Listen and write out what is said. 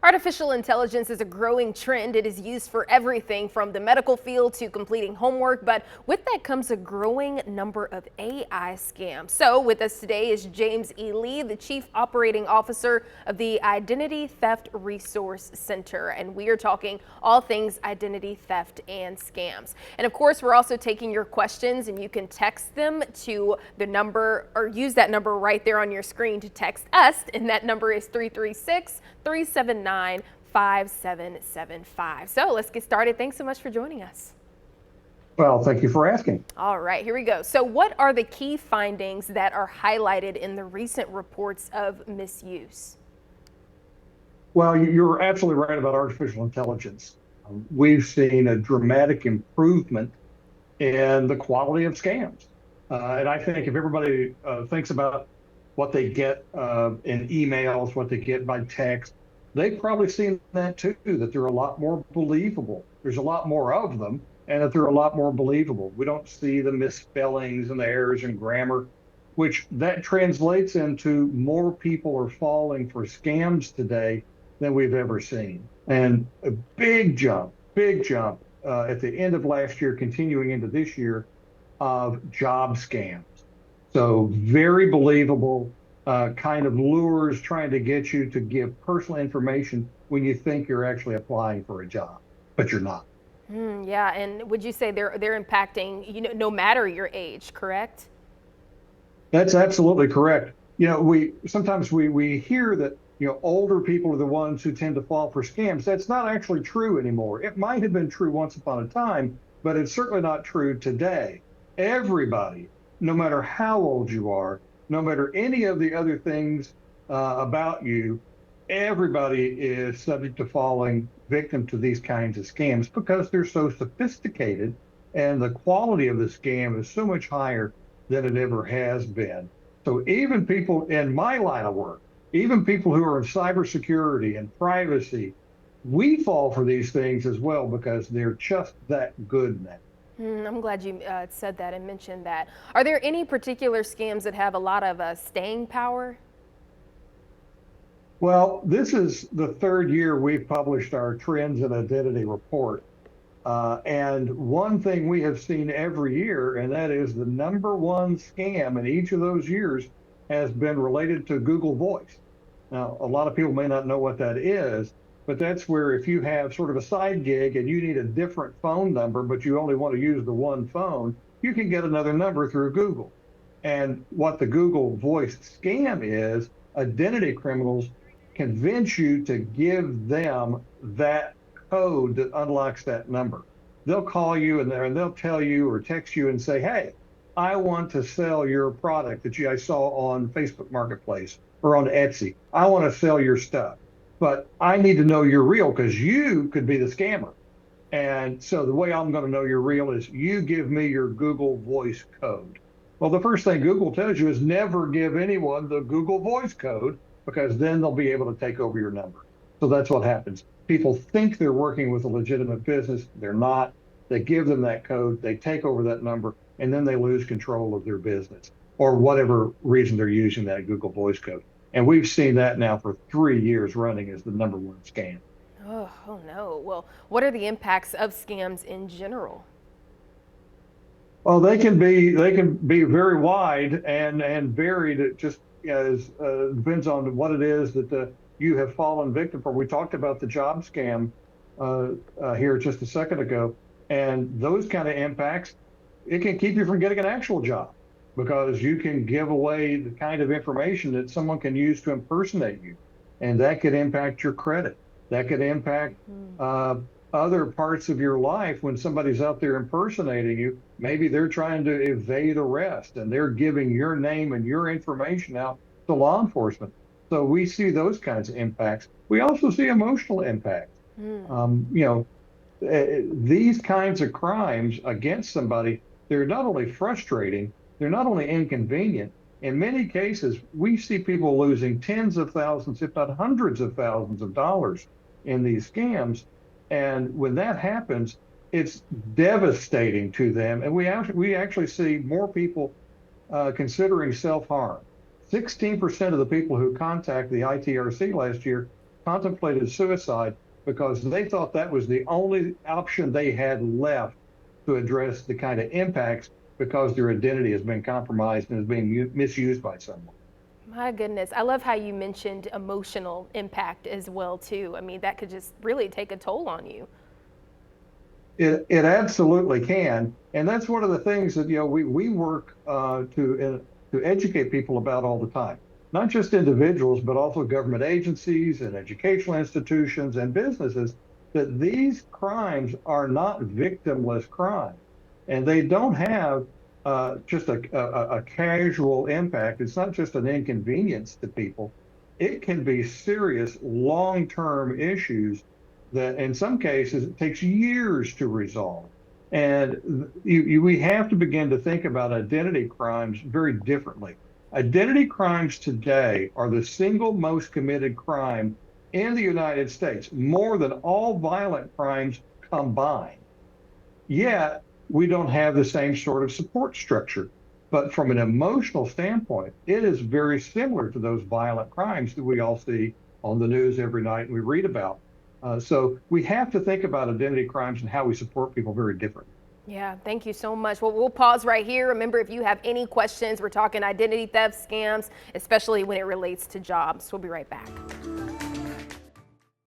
Artificial intelligence is a growing trend. It is used for everything from the medical field to completing homework, but with that comes a growing number of AI scams. So with us today is James E. Lee, the Chief Operating Officer of the Identity Theft Resource Center, and we are talking all things identity theft and scams. And of course, we're also taking your questions, and you can text them to the number or use that number right there on your screen to text us, and that number is 336-379-5775. So let's get started. Thanks so much for joining us. Well, thank you for asking. All right, here we go. So what are the key findings that are highlighted in the recent reports of misuse? Well, you're absolutely right about artificial intelligence. We've seen a dramatic improvement in the quality of scams. And I think if everybody thinks about what they get in emails, what they get by text, they've probably seen that too, that they're a lot more believable. There's a lot more of them, and that they're a lot more believable. We don't see the misspellings and the errors in grammar, which that translates into more people are falling for scams today than we've ever seen. And a big jump at the end of last year, continuing into this year, of job scams. So very believable, kind of lures trying to get you to give personal information when you think you're actually applying for a job, but you're not. Yeah, and would you say they're impacting, no matter your age, correct? That's absolutely correct. We sometimes we hear that, older people are the ones who tend to fall for scams. That's not actually true anymore. It might have been true once upon a time, but it's certainly not true today. Everybody, no matter how old you are, no matter any of the other things about you, everybody is subject to falling victim to these kinds of scams because they're so sophisticated and the quality of the scam is so much higher than it ever has been. So even people in my line of work, even people who are in cybersecurity and privacy, we fall for these things as well because they're just that good now. I'm glad you said that and mentioned that. Are there any particular scams that have a lot of staying power? Well, this is the third year we've published our Trends in Identity report. And one thing we have seen every year, and that is the number one scam in each of those years has been related to Google Voice. Now, a lot of people may not know what that is, but that's where if you have sort of a side gig and you need a different phone number, but you only want to use the one phone, you can get another number through Google. And what the Google Voice scam is, identity criminals convince you to give them that code that unlocks that number. They'll call you and they'll tell you or text you and say, hey, I want to sell your product that I saw on Facebook Marketplace or on Etsy. I want to sell your stuff, but I need to know you're real because you could be the scammer. And so the way I'm going to know you're real is you give me your Google Voice code. Well, the first thing Google tells you is never give anyone the Google Voice code because then they'll be able to take over your number. So that's what happens. People think they're working with a legitimate business. They're not. They give them that code, they take over that number, and then they lose control of their business or whatever reason they're using that Google Voice code. And we've seen that now for 3 years running as the number one scam. Oh no. Well, what are the impacts of scams in general? Well, they can be very wide and varied. It just as depends on what it is that you have fallen victim for. We talked about the job scam here just a second ago, and those kind of impacts, it can keep you from getting an actual job because you can give away the kind of information that someone can use to impersonate you, and that could impact your credit. That could impact other parts of your life when somebody's out there impersonating you. Maybe they're trying to evade arrest and they're giving your name and your information out to law enforcement. So we see those kinds of impacts. We also see emotional impacts. These kinds of crimes against somebody, they're not only frustrating, they're not only inconvenient. In many cases, we see people losing tens of thousands, if not hundreds of thousands of dollars in these scams. And when that happens, it's devastating to them. And we actually see more people considering self-harm. 16% of the people who contact the ITRC last year contemplated suicide because they thought that was the only option they had left to address the kind of impacts because their identity has been compromised and is being misused by someone. My goodness. I love how you mentioned emotional impact as well too. I mean, that could just really take a toll on you. It absolutely can, and that's one of the things that we work to educate people about all the time. Not just individuals, but also government agencies and educational institutions and businesses, that these crimes are not victimless crimes, and they don't have just a casual impact. It's not just an inconvenience to people. It can be serious long-term issues that in some cases it takes years to resolve. And we have to begin to think about identity crimes very differently. Identity crimes today are the single most committed crime in the United States, more than all violent crimes combined. Yet we don't have the same sort of support structure. But from an emotional standpoint, it is very similar to those violent crimes that we all see on the news every night and we read about. So we have to think about identity crimes and how we support people very differently. Yeah, thank you so much. Well, we'll pause right here. Remember, if you have any questions, we're talking identity theft scams, especially when it relates to jobs. We'll be right back.